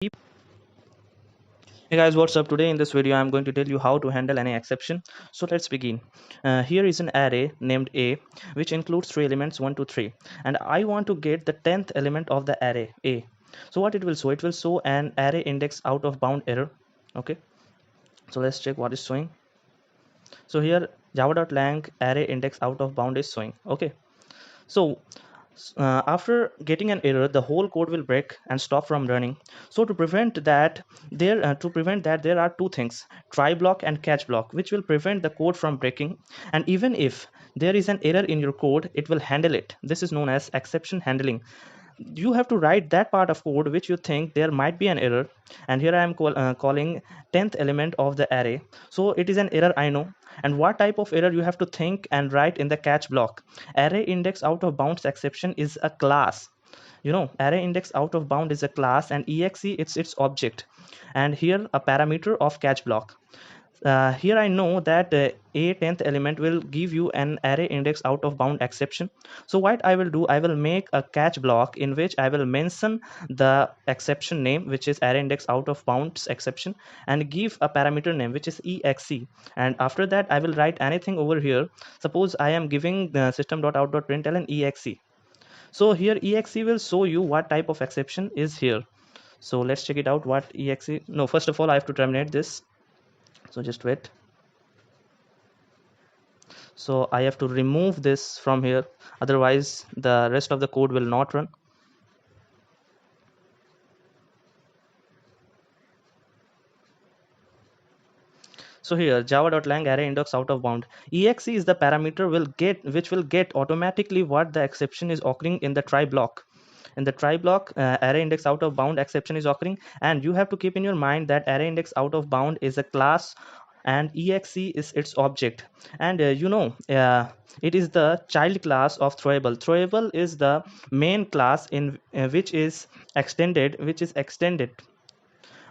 Hey guys, what's up? Today in this video I'm going to tell you how to handle any exception. So let's begin. Here is an array named A, which includes three elements 1 to 3, and I want to get the 10th element of the array A. So what it will show? It will show an array index out of bound error. Okay, so let's check what is showing. So here java.lang array index out of bound is showing. Okay, so after getting an error, the whole code will break and stop from running. So to prevent that there are two things: try block and catch block, which will prevent the code from breaking. And even if there is an error in your code, it will handle it. This is known as exception handling. You have to write that part of code which you think there might be an error, and here I am calling 10th element of the array. So it is an error, I know. And what type of error you have to think and write in the catch block? Array index out of bounds exception is a class. Array index out of bound is a class, and exe it's its object, and here a parameter of catch block. Here I know that a 10th element will give you an array index out of bound exception. So what I will do, I will make a catch block in which I will mention the exception name, which is array index out of bounds exception, and give a parameter name which is exe. And after that I will write anything over here. Suppose I am giving the system.out.println exe. So here exe will show you what type of exception is here. So let's check it out. What exe? No, first of all I have to terminate this, so just wait. So I have to remove this from here, otherwise the rest of the code will not run. So here java.lang array index out of bound, exe is the parameter which will get automatically what the exception is occurring in the try block. In the try block, array index out of bound exception is occurring, and you have to keep in your mind that array index out of bound is a class and exe is its object. And it is the child class of throwable. Throwable is the main class in which is extended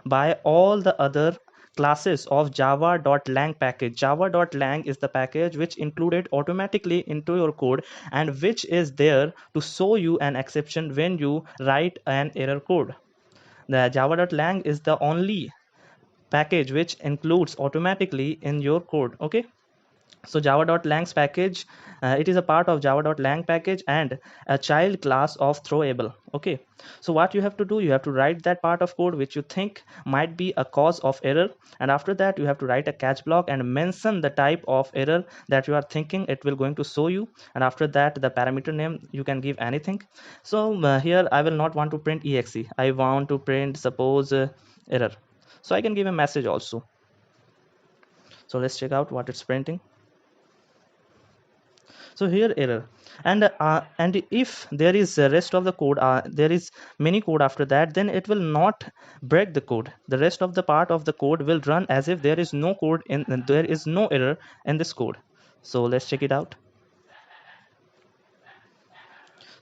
by all the other classes of java.lang package. Java.lang is the package which included automatically into your code, and which is there to show you an exception when you write an error code. The java.lang is the only package which includes automatically in your code. Okay, so java.lang's package, it is a part of java.lang package and a child class of throwable. Okay, so what you have to do, you have to write that part of code which you think might be a cause of error, and after that you have to write a catch block and mention the type of error that you are thinking it will going to show you, and after that the parameter name you can give anything. So here I will not want to print exe, I want to print, suppose, error. So I can give a message also. So let's check out what it's printing. So here error. And if there is a rest of the code, there is many code after that, then it will not break the code. The rest of the part of the code will run as if there is no code in, there is no error in this code. So let's check it out.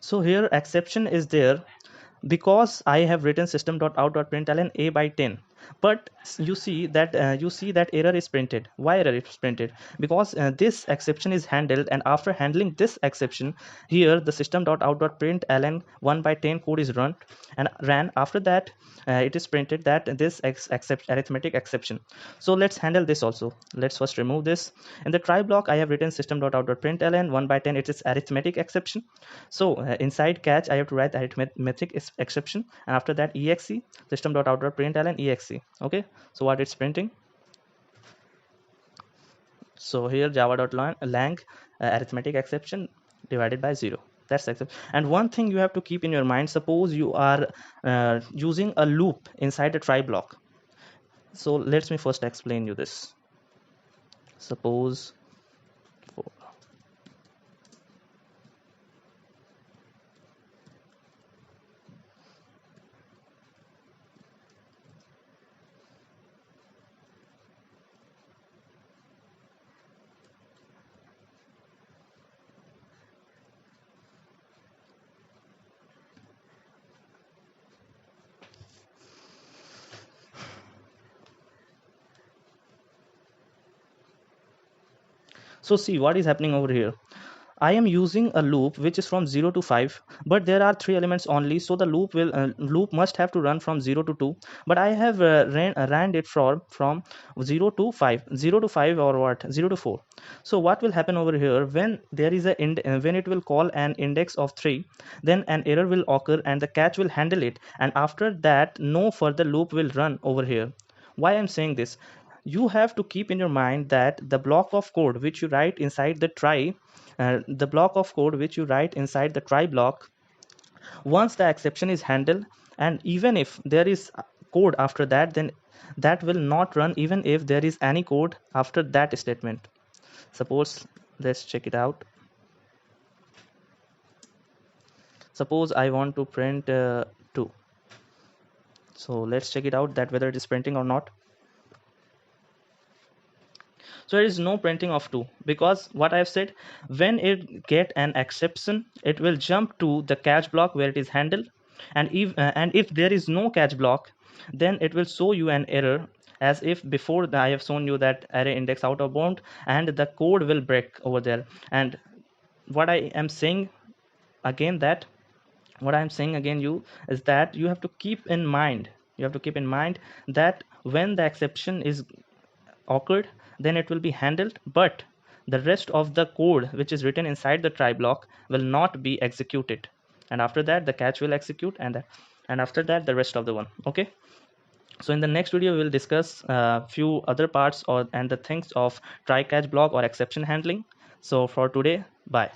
So here exception is there because I have written system.out.println a by 10, but you see that error is printed. Why error is printed? Because this exception is handled, and after handling this exception, here the system.out.println 1 by 10 code is run and ran. After that it is printed that this arithmetic exception. So let's handle this also. Let's first remove this. In the try block I have written system.out.println 1 by 10, it is arithmetic exception. So inside catch I have to write arithmetic exception, and after that exe, system.out.println exe. Okay, so what it's printing? So here java.lang arithmetic exception divided by 0. That's exception. And one thing you have to keep in your mind, suppose you are using a loop inside a try block. So let me first explain you this. Suppose so see what is happening over here. I am using a loop which is from 0 to 5, but there are three elements only, so the loop must have to run from 0 to 2. But I have ran it from 0 to 5, 0 to 5 or what 0 to 4. So what will happen over here, when there is when it will call an index of 3, then an error will occur and the catch will handle it, and after that no further loop will run over here. Why I'm saying this? You have to keep in your mind that the block of code which you write inside the try block, once the exception is handled, and even if there is code after that, then that will not run even if there is any code after that statement. Suppose, let's check it out. Suppose I want to print 2. So let's check it out that whether it is printing or not. So there is no printing of 2, because what I have said, when it get an exception, it will jump to the catch block where it is handled, and if there is no catch block, then it will show you an error, as if before I have shown you that array index out of bound, and the code will break over there. And what I am saying again that what I'm saying again you is that you have to keep in mind that when the exception is occurred, then it will be handled, but the rest of the code which is written inside the try block will not be executed, and after that the catch will execute, and after that the rest of the one. Okay, so in the next video we will discuss few other parts or and the things of try catch block or exception handling. So for today, bye.